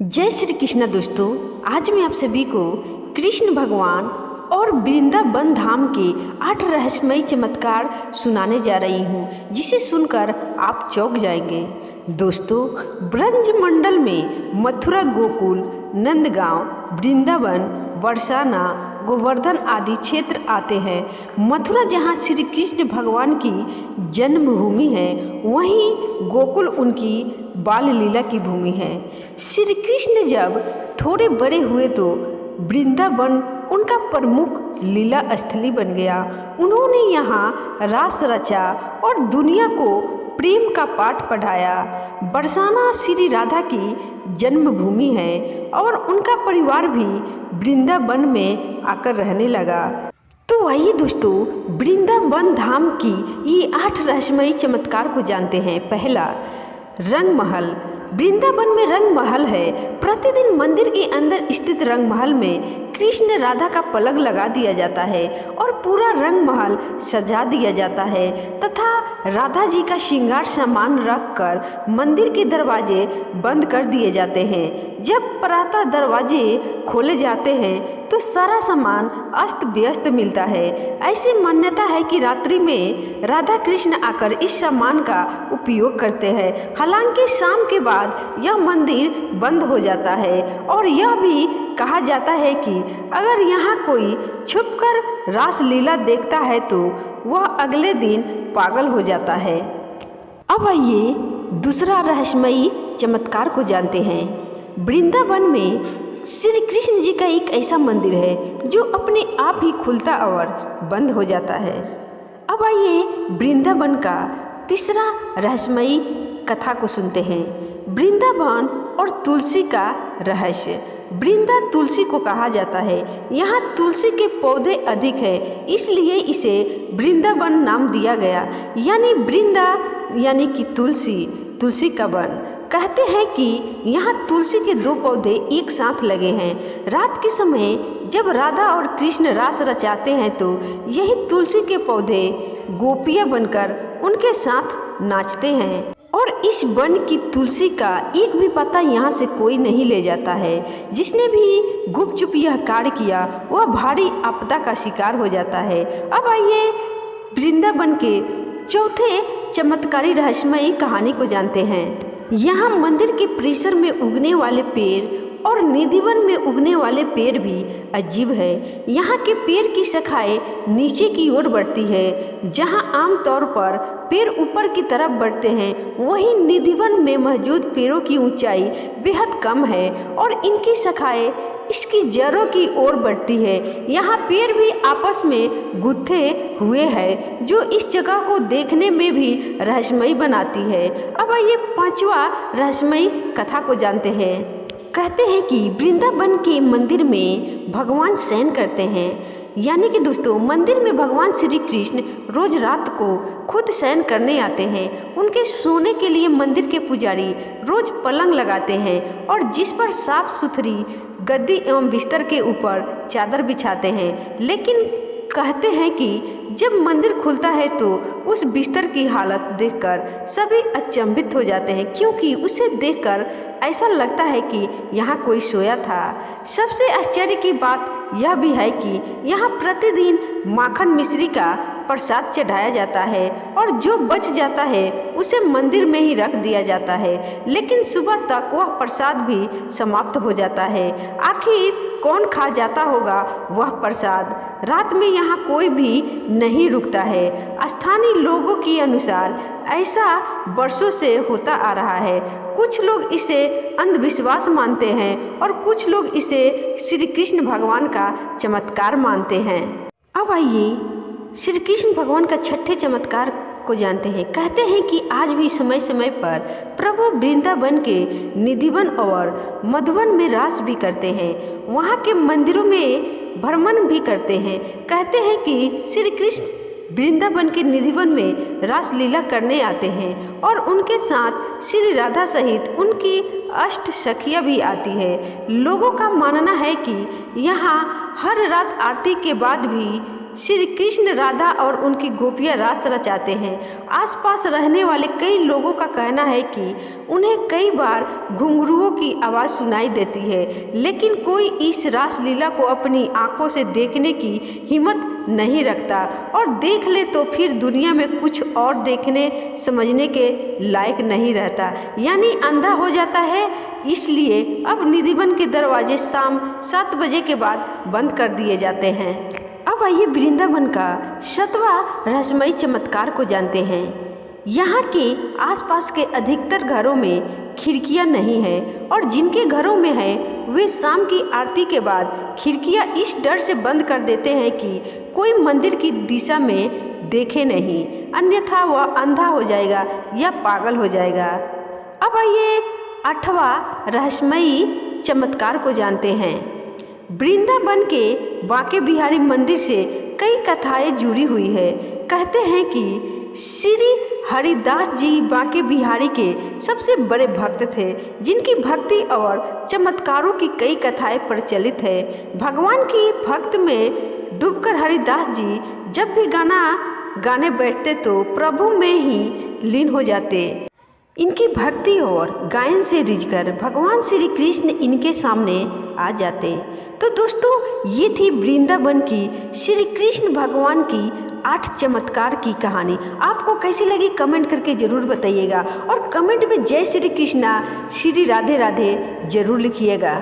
जय श्री कृष्ण दोस्तों। आज मैं आप सभी को कृष्ण भगवान और वृंदावन धाम के 8 रहस्यमयी चमत्कार सुनाने जा रही हूँ, जिसे सुनकर आप चौंक जाएंगे। दोस्तों, ब्रज मंडल में मथुरा, गोकुल, नंदगांव, वृंदावन, बरसाना, गोवर्धन आदि क्षेत्र आते हैं। मथुरा जहाँ श्री कृष्ण भगवान की जन्मभूमि है, वहीं गोकुल उनकी बाल लीला की भूमि है। श्री कृष्ण जब थोड़े बड़े हुए तो वृंदावन उनका प्रमुख लीला स्थली बन गया। उन्होंने यहाँ रास रचा और दुनिया को प्रेम का पाठ पढ़ाया। बरसाना श्री राधा की जन्मभूमि है और उनका परिवार भी वृंदावन में आकर रहने लगा। तो आइए दोस्तों, वृंदावन धाम की ये 8 रहस्यमयी चमत्कार को जानते हैं। पहला, रंग महल। वृंदावन में रंग महल है। प्रतिदिन मंदिर के अंदर स्थित रंग महल में कृष्ण राधा का पलंग लगा दिया जाता है और पूरा रंग महल सजा दिया जाता है तथा राधा जी का श्रृंगार सामान रखकर मंदिर के दरवाजे बंद कर दिए जाते हैं। जब प्रातः दरवाजे खोले जाते हैं तो सारा सामान अस्त व्यस्त मिलता है। ऐसी मान्यता है कि रात्रि में राधा कृष्ण आकर इस सामान का उपयोग करते हैं। हालांकि शाम के बाद यह मंदिर बंद हो जाता है और यह भी कहा जाता है कि अगर यहाँ कोई छुपकर रास लीला देखता है तो वह अगले दिन पागल हो जाता है। अब आइए दूसरा रहस्यमयी चमत्कार को जानते हैं। वृंदावन में श्री कृष्ण जी का एक ऐसा मंदिर है जो अपने आप ही खुलता और बंद हो जाता है। अब आइए वृंदावन का तीसरा रहस्यमयी कथा को सुनते हैं। वृंदावन और तुलसी का रहस्य। वृंदा तुलसी को कहा जाता है। यहाँ तुलसी के पौधे अधिक है, इसलिए इसे वृंदावन नाम दिया गया। यानी वृंदा यानी कि तुलसी, तुलसी का वन। कहते हैं कि यहाँ तुलसी के 2 पौधे एक साथ लगे हैं। रात के समय जब राधा और कृष्ण रास रचाते हैं तो यही तुलसी के पौधे गोपियाँ बनकर उनके साथ नाचते हैं और इस वन की तुलसी का एक भी पत्ता यहाँ से कोई नहीं ले जाता है। जिसने भी गुपचुप यह कार्य किया वह भारी आपदा का शिकार हो जाता है। अब आइए वृंदावन के चौथे चमत्कारी रहस्यमयी कहानी को जानते हैं। यहाँ मंदिर के परिसर में उगने वाले पेड़ और निधिवन में उगने वाले पेड़ भी अजीब है। यहाँ के पेड़ की शाखाएं नीचे की ओर बढ़ती है। जहाँ आमतौर पर पेड़ ऊपर की तरफ बढ़ते हैं, वहीं निधिवन में मौजूद पेड़ों की ऊंचाई बेहद कम है और इनकी शाखाएं इसकी जड़ों की ओर बढ़ती है। यहाँ पेड़ भी आपस में गुत्थे हुए हैं, जो इस जगह को देखने में भी रहस्यमयी बनाती है। अब आइए 5वां रहस्यमयी कथा को जानते हैं। कहते हैं कि वृंदावन के मंदिर में भगवान शयन करते हैं। यानी कि दोस्तों, मंदिर में भगवान श्री कृष्ण रोज रात को खुद शयन करने आते हैं। उनके सोने के लिए मंदिर के पुजारी रोज पलंग लगाते हैं और जिस पर साफ सुथरी गद्दी एवं बिस्तर के ऊपर चादर बिछाते हैं। लेकिन कहते हैं कि जब मंदिर खुलता है तो उस बिस्तर की हालत देखकर सभी अचंभित हो जाते हैं, क्योंकि उसे देखकर ऐसा लगता है कि यहाँ कोई सोया था। सबसे आश्चर्य की बात यह भी है कि यहाँ प्रतिदिन माखन मिश्री का प्रसाद चढ़ाया जाता है और जो बच जाता है उसे मंदिर में ही रख दिया जाता है। लेकिन सुबह तक वह प्रसाद भी समाप्त हो जाता है। आखिर कौन खा जाता होगा वह प्रसाद? रात में यहाँ कोई भी नहीं रुकता है। स्थानीय लोगों के अनुसार ऐसा वर्षों से होता आ रहा है। कुछ लोग इसे अंधविश्वास मानते हैं और कुछ लोग इसे श्री कृष्ण भगवान का चमत्कार मानते हैं। अब आइए श्री कृष्ण भगवान का 6ठे चमत्कार को जानते हैं। कहते हैं कि आज भी समय समय पर प्रभु वृंदावन के निधिवन और मधुवन में रास भी करते हैं। वहाँ के मंदिरों में भ्रमण भी करते हैं। कहते हैं कि श्री कृष्ण वृंदावन के निधिवन में रास लीला करने आते हैं और उनके साथ श्री राधा सहित उनकी अष्ट सखियाँ भी आती है। लोगों का मानना है कि यहाँ हर रात आरती के बाद भी श्री कृष्ण राधा और उनकी गोपियाँ रास रचाते हैं। आसपास रहने वाले कई लोगों का कहना है कि उन्हें कई बार घुंघरुओं की आवाज़ सुनाई देती है, लेकिन कोई इस रासलीला को अपनी आंखों से देखने की हिम्मत नहीं रखता, और देख ले तो फिर दुनिया में कुछ और देखने समझने के लायक नहीं रहता, यानी अंधा हो जाता है। इसलिए अब निधिवन के दरवाजे शाम 7 बजे के बाद बंद कर दिए जाते हैं। अब आइए वृंदावन का 7वां रहस्यमयी चमत्कार को जानते हैं। यहाँ के आसपास के अधिकतर घरों में खिड़कियाँ नहीं हैं, और जिनके घरों में है वे शाम की आरती के बाद खिड़कियाँ इस डर से बंद कर देते हैं कि कोई मंदिर की दिशा में देखे नहीं, अन्यथा वह अंधा हो जाएगा या पागल हो जाएगा। अब आइए 8वां रहस्यमयी चमत्कार को जानते हैं। वृंदावन के बांके बिहारी मंदिर से कई कथाएं जुड़ी हुई है। कहते हैं कि श्री हरिदास जी बांके बिहारी के सबसे बड़े भक्त थे, जिनकी भक्ति और चमत्कारों की कई कथाएं प्रचलित है। भगवान की भक्त में डूबकर हरिदास जी जब भी गाना गाने बैठते तो प्रभु में ही लीन हो जाते। इनकी भक्ति और गायन से रिझकर भगवान श्री कृष्ण इनके सामने आ जाते। तो दोस्तों, ये थी वृंदावन की श्री कृष्ण भगवान की 8 चमत्कार की कहानी। आपको कैसी लगी कमेंट करके ज़रूर बताइएगा, और कमेंट में जय श्री कृष्णा, श्री राधे राधे ज़रूर लिखिएगा।